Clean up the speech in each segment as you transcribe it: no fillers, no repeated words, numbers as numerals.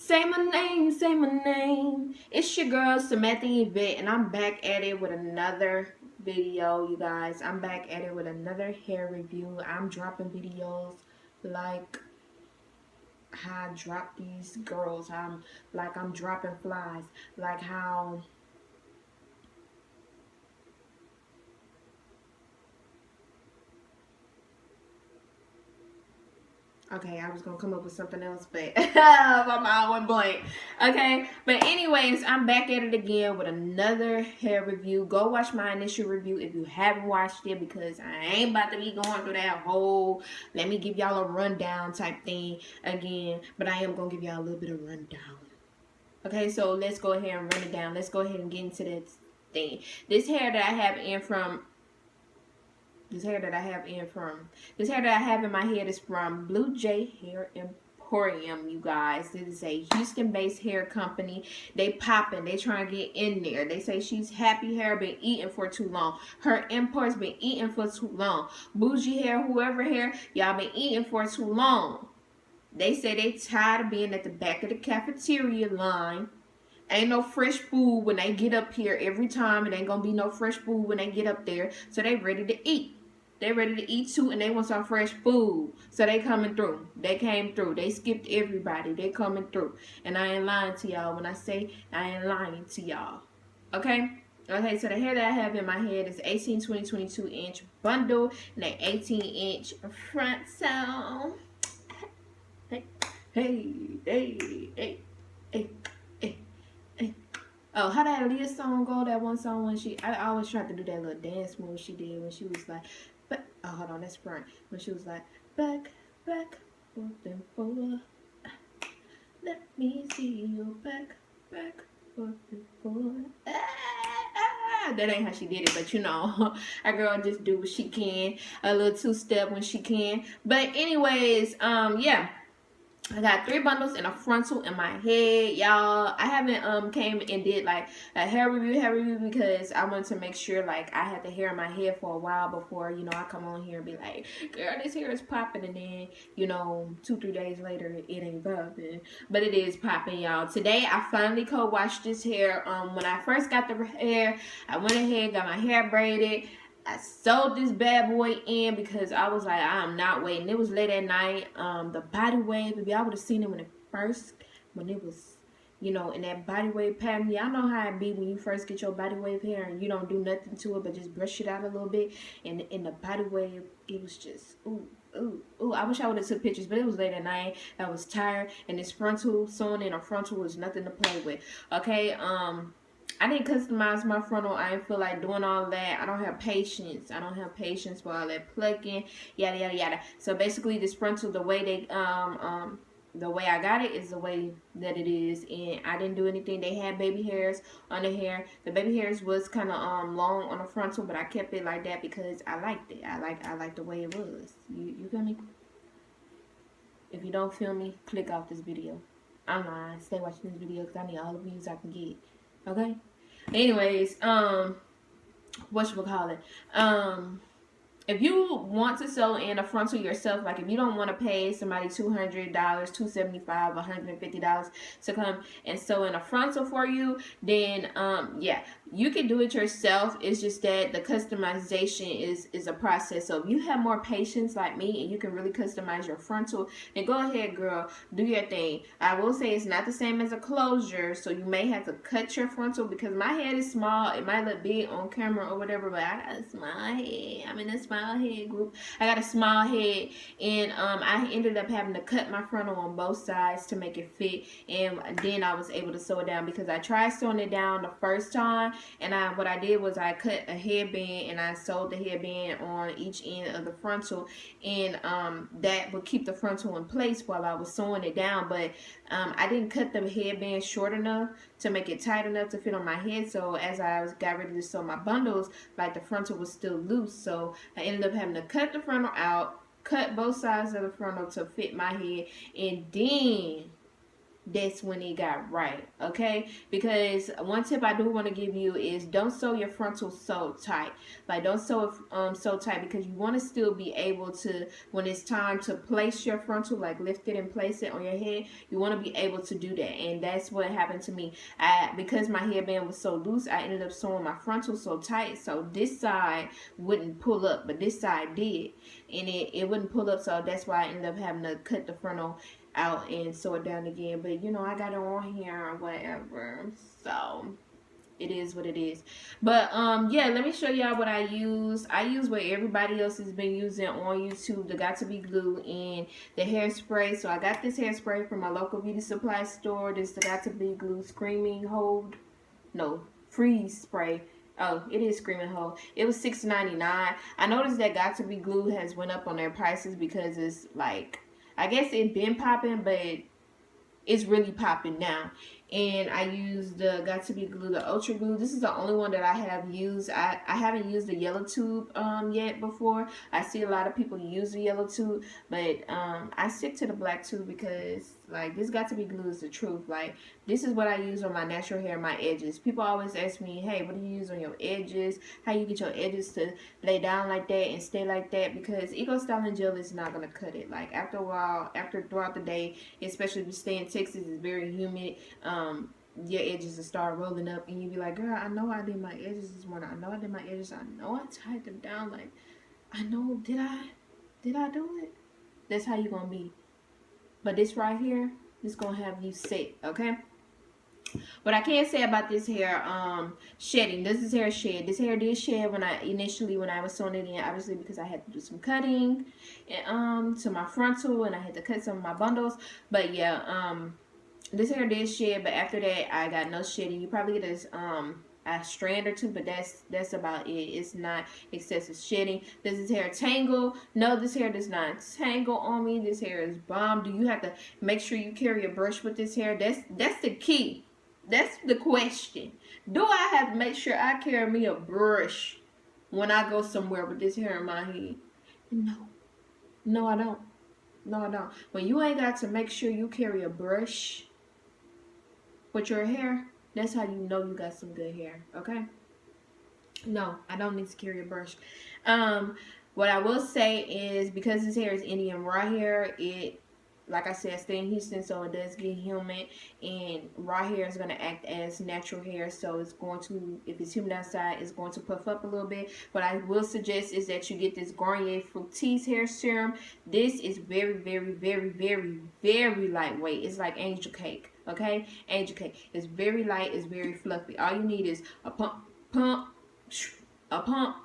Say my name, say my name. It's your girl Samantha Yvette, and I'm back at it with another video, you guys. I'm back at it with another hair review. I'm dropping videos like how I drop these girls. I'm dropping flies. Like how Okay, I was gonna come up with something else, but my mind went blank. Okay, but anyways, I'm back at it again with another hair review. Go watch my initial review if you haven't watched it, because I ain't about to be going through that whole let me give y'all a rundown type thing again. But I am gonna give y'all a little bit of rundown. Okay, so let's go ahead and run it down. Let's go ahead and get into this thing. This hair that I have in from This hair that I have in my head is from Blu Jay Hair Emporium, you guys. This is a Houston-based hair company. They popping. They trying to get in there. They say she's happy hair been eating for too long. Her imports been eating for too long. Bougie hair, whoever hair, y'all been eating for too long. They say they tired of being at the back of the cafeteria line. Ain't no fresh food when they get up here every time. It ain't gonna be no fresh food when they get up there. So they ready to eat. They ready to eat too, and they want some fresh food. So they coming through. They came through. They skipped everybody. They coming through. And I ain't lying to y'all when I say I ain't lying to y'all. Okay? Okay, so the hair that I have in my head is 18, 20, 22 inch bundle and an 18 inch front sound. Hey, hey, hey, hey, hey, hey, hey. Oh, how that Leah song go? That one song when I always tried to do that little dance move she did when she was like, oh, hold on, that's front. When she was like, back, forth and forward. Let me see you back, forth and forward. That ain't how she did it, but you know, our girl just do what she can. A little two-step when she can. But anyways, yeah. I got 3 bundles and a frontal in my head, y'all. I haven't came and did like a hair review because I wanted to make sure like I had the hair in my head for a while before, you know, I come on here and be like, girl, this hair is popping, and then, you know, 2-3 days later it ain't popping. But it is popping, y'all. Today I finally co-washed this hair. When I first got the hair, I went ahead, got my hair braided. I sold this bad boy in because I was like, I'm not waiting. It was late at night. The body wave, if y'all would have seen it when it was, you know, in that body wave pattern. Y'all know how it be when you first get your body wave hair and you don't do nothing to it but just brush it out a little bit. And in the body wave, it was just, ooh. I wish I would have took pictures, but it was late at night. I was tired, and this frontal, sewing in a frontal was nothing to play with. Okay, I didn't customize my frontal. I didn't feel like doing all that. I don't have patience. I don't have patience for all that plucking, yada yada yada. So basically, this frontal, the way I got it is the way that it is, and I didn't do anything. They had baby hairs on the hair. The baby hairs was kind of long on the frontal, but I kept it like that because I liked it. I like the way it was. You feel me? If you don't feel me, click off this video. I'm lying. Stay watching this video because I need all the views I can get. Okay? Anyways, whatchamacallit? If you want to sew in a frontal yourself, like if you don't want to pay somebody $200, $275, $150 to come and sew in a frontal for you, then yeah, you can do it yourself. It's just that the customization is a process. So if you have more patience like me and you can really customize your frontal, then go ahead, girl, do your thing. I will say it's not the same as a closure, so you may have to cut your frontal because my head is small. It might look big on camera or whatever, but I got a small head. I'm in a small head group. I got a small head, and I ended up having to cut my frontal on both sides to make it fit, and then I was able to sew it down because I tried sewing it down the first time, and what I did was I cut a headband and I sewed the headband on each end of the frontal, and that would keep the frontal in place while I was sewing it down. But I didn't cut the headband short enough to make it tight enough to fit on my head. So as I got ready to sew my bundles, like the frontal was still loose. So I ended up having to cut the frontal out, cut both sides of the frontal to fit my head, and then that's when it got right, okay? Because one tip I do want to give you is don't sew your frontal so tight. Like, don't sew it so tight, because you want to still be able to, when it's time to place your frontal, like lift it and place it on your head, you want to be able to do that. And that's what happened to me. Because my headband was so loose, I ended up sewing my frontal so tight, so this side wouldn't pull up, but this side did, and it wouldn't pull up. So that's why I ended up having to cut the frontal out and sew it down again. But you know, I got it on here or whatever, so it is what it is. But yeah, let me show y'all what I use. I use what everybody else has been using on YouTube, the Got to Be Glue and the hairspray. So I got this hairspray from my local beauty supply store. This is the Got to Be Glue Screaming Hold, no, Freeze Spray. Oh, it is Screaming Hold. It was $6.99. I noticed that Got to Be Glue has went up on their prices because it's like, I guess it been popping, but it's really popping now. And I used the Got to Be Glue, the Ultra Glue. This is the only one that I have used. I haven't used the yellow tube yet before. I see a lot of people use the yellow tube, but I stick to the black tube because like this Got to Be Glue is the truth. Like, this is what I use on my natural hair, my edges. People always ask me, hey, what do you use on your edges? How you get your edges to lay down like that and stay like that? Because Eco Styling Gel is not going to cut it. Like, after a while, throughout the day, especially if you stay in Texas, it's very humid. Your edges will start rolling up, and you be like, girl, I know I did my edges this morning. I know I did my edges. I know I tied them down. Like, I know, did I do it? That's how you gonna be. But this right here, this gonna have you set, okay? What I can say about this hair shedding, this hair shed. This hair did shed when I was sewing it in, obviously because I had to do some cutting and, to my frontal, and I had to cut some of my bundles. But yeah, this hair did shed, but after that I got no shedding. You probably get this a strand or two, but that's about it. It's not excessive shedding. Does this hair tangle? No, this hair does not tangle on me. This hair is bomb. Do you have to make sure you carry a brush with this hair? That's the key. That's the question. Do I have to make sure I carry me a brush when I go somewhere with this hair in my head? No, I don't. No, I don't. When you ain't got to make sure you carry a brush with your hair, that's how you know you got some good hair, okay? No, I don't need to carry a brush. What I will say is, because this hair is Indian raw hair, it, like I said, I stay in Houston, so it does get humid, and raw hair is going to act as natural hair, so it's going to, if it's humid outside, it's going to puff up a little bit. What I will suggest is that you get this Garnier Fructis hair serum. This is very, very, very, very, very lightweight. It's like angel cake, okay? Angel cake. It's very light, it's very fluffy. All you need is a pump, a pump,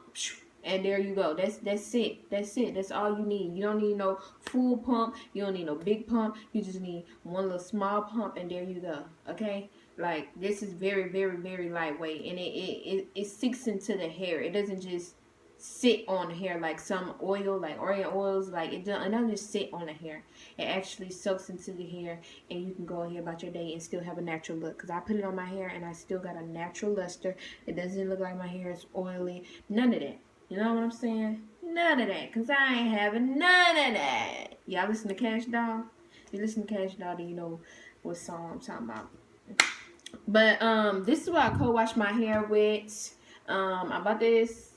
and there you go. That's it. That's it. That's all you need. You don't need no full pump. You don't need no big pump. You just need one little small pump, and there you go. Okay? Like, this is very, very, very lightweight, and it sinks into the hair. It doesn't just sit on the hair like some oil, like Orient oils. Like, it doesn't just sit on the hair. It actually soaks into the hair, and you can go ahead about your day and still have a natural look. Because I put it on my hair, and I still got a natural luster. It doesn't look like my hair is oily. None of that. You know what I'm saying? None of that. Because I ain't having none of that. Y'all listen to Cash Doll? If you listen to Cash Doll, then you know what song I'm talking about. But this is what I co-wash my hair with. I bought this.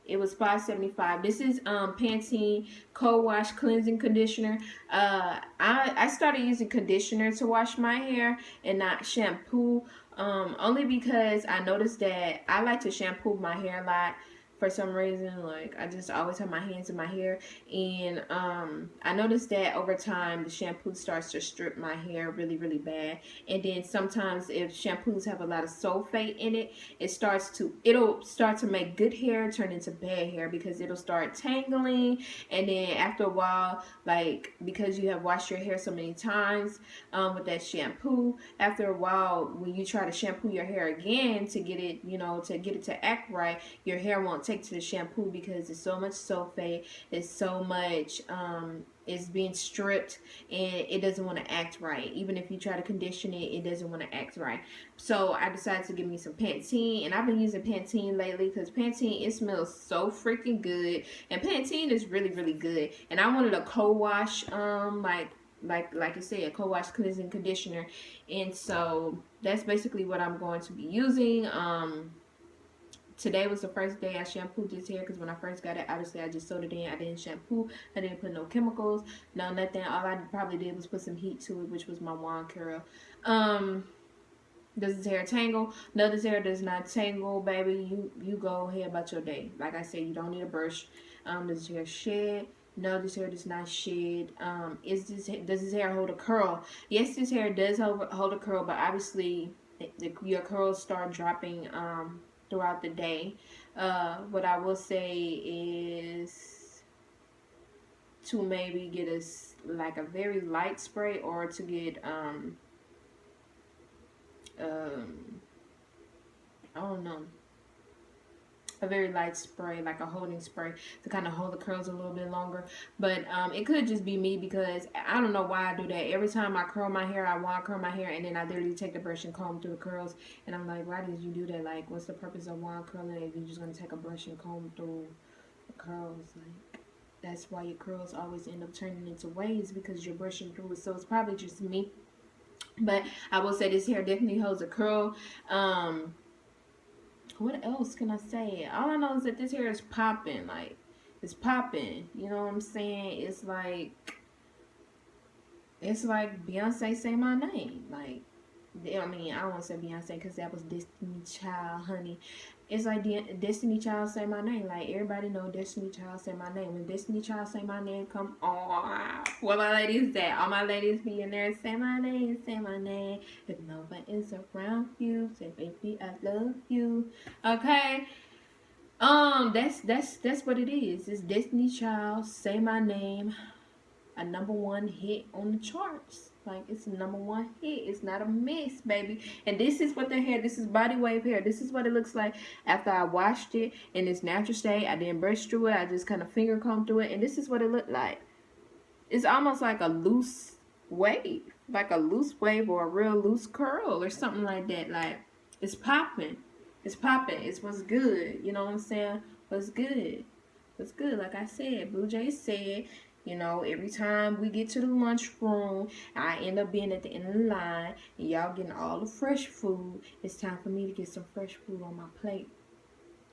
It was $5.75. This is Pantene Co-Wash Cleansing Conditioner. I started using conditioner to wash my hair and not shampoo. Only because I noticed that I like to shampoo my hair a lot. For some reason, like, I just always have my hands in my hair, and I noticed that over time the shampoo starts to strip my hair really, really bad. And then sometimes if shampoos have a lot of sulfate in it, it'll start to make good hair turn into bad hair, because it'll start tangling. And then after a while, like, because you have washed your hair so many times with that shampoo, after a while when you try to shampoo your hair again to get it, you know, to act right, your hair won't take to the shampoo, because there's so much sulfate, there's so much it's being stripped, and it doesn't want to act right. Even if you try to condition it, it doesn't want to act right. So I decided to give me some Pantene, and I've been using Pantene lately because Pantene, it smells so freaking good, and Pantene is really, really good. And I wanted a co-wash like like I said, co-wash cleansing conditioner. And so that's basically what I'm going to be using. Today was the first day I shampooed this hair because when I first got it, obviously I just soaked it in. I didn't shampoo. I didn't put no chemicals. No nothing. All I probably did was put some heat to it, which was my wand curl. Does this hair tangle? No, this hair does not tangle, baby. You go ahead about your day. Like I said, you don't need a brush. Does this hair shed? No, this hair does not shed. Does this hair hold a curl? Yes, this hair does hold a curl, but obviously your curls start dropping throughout the day. What I will say is to maybe get like a very light spray, or to get I don't know, a very light spray, like a holding spray, to kind of hold the curls a little bit longer. But it could just be me, because I don't know why I do that. Every time I curl my hair, I want to curl my hair, and then I literally take the brush and comb through the curls, and I'm like, why did you do that? Like, what's the purpose of wand curling if you're just going to take a brush and comb through the curls? Like, that's why your curls always end up turning into waves, because you're brushing through it. So it's probably just me. But I will say this hair definitely holds a curl. What else can I say? All I know is that this hair is popping. Like, it's popping. You know what I'm saying? It's like Beyonce Say My Name. Like, I mean, I don't want to say Beyonce because that was Destiny Child, honey. It's like Destiny Child Say My Name. Like, everybody know Destiny Child Say My Name. When Destiny Child Say My Name, come on. Where my ladies at? All my ladies be in there. Say my name, say my name. If nobody is around you, say baby I love you. Okay. That's what it is. It's Destiny Child Say My Name. A #1 hit on the charts. Like, it's a #1 hit. It's not a miss, baby. And this is what the hair, this is body wave hair. This is what it looks like after I washed it in its natural state. I didn't brush through it. I just kind of finger combed through it. And this is what it looked like. It's almost like a loose wave. Like a loose wave or a real loose curl or something like that. Like, it's popping. It's popping. It's what's good. You know what I'm saying? What's good. What's good. Like I said, Blu Jay said, you know, every time we get to the lunchroom, I end up being at the end of the line, and y'all getting all the fresh food. It's time for me to get some fresh food on my plate.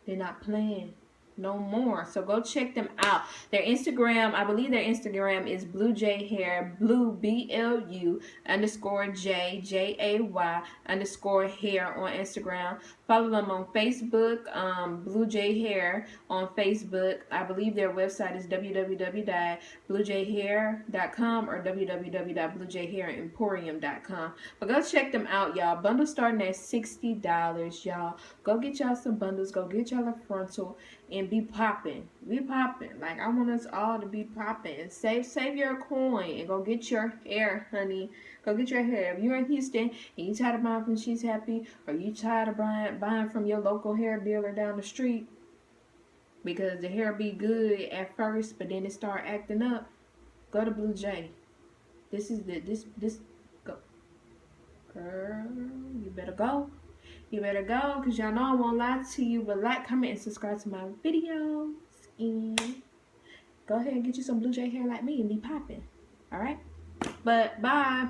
They're not playing no more. So go check them out. Their Instagram, I believe their Instagram is Blu Jay Hair, Blu BLU _J JAY _hair on Instagram. Follow them on Facebook, Blu Jay Hair on Facebook. I believe their website is www.blujayhair.com or www.blujayhairemporium.com. But go check them out, y'all. Bundles starting at $60, y'all. Go get y'all some bundles. Go get y'all a frontal and be popping. Be popping. Like, I want us all to be popping. Save your coin and go get your hair, honey. Go get your hair. If you're in Houston and you tired of buying from She's Happy, or you tired of buying from your local hair dealer down the street, because the hair be good at first, but then it start acting up, go to Blu Jay. This go. Girl, you better go. You better go, because y'all know I won't lie to you. But like, comment, and subscribe to my videos. And go ahead and get you some Blu Jay hair like me and be popping. Alright? But bye.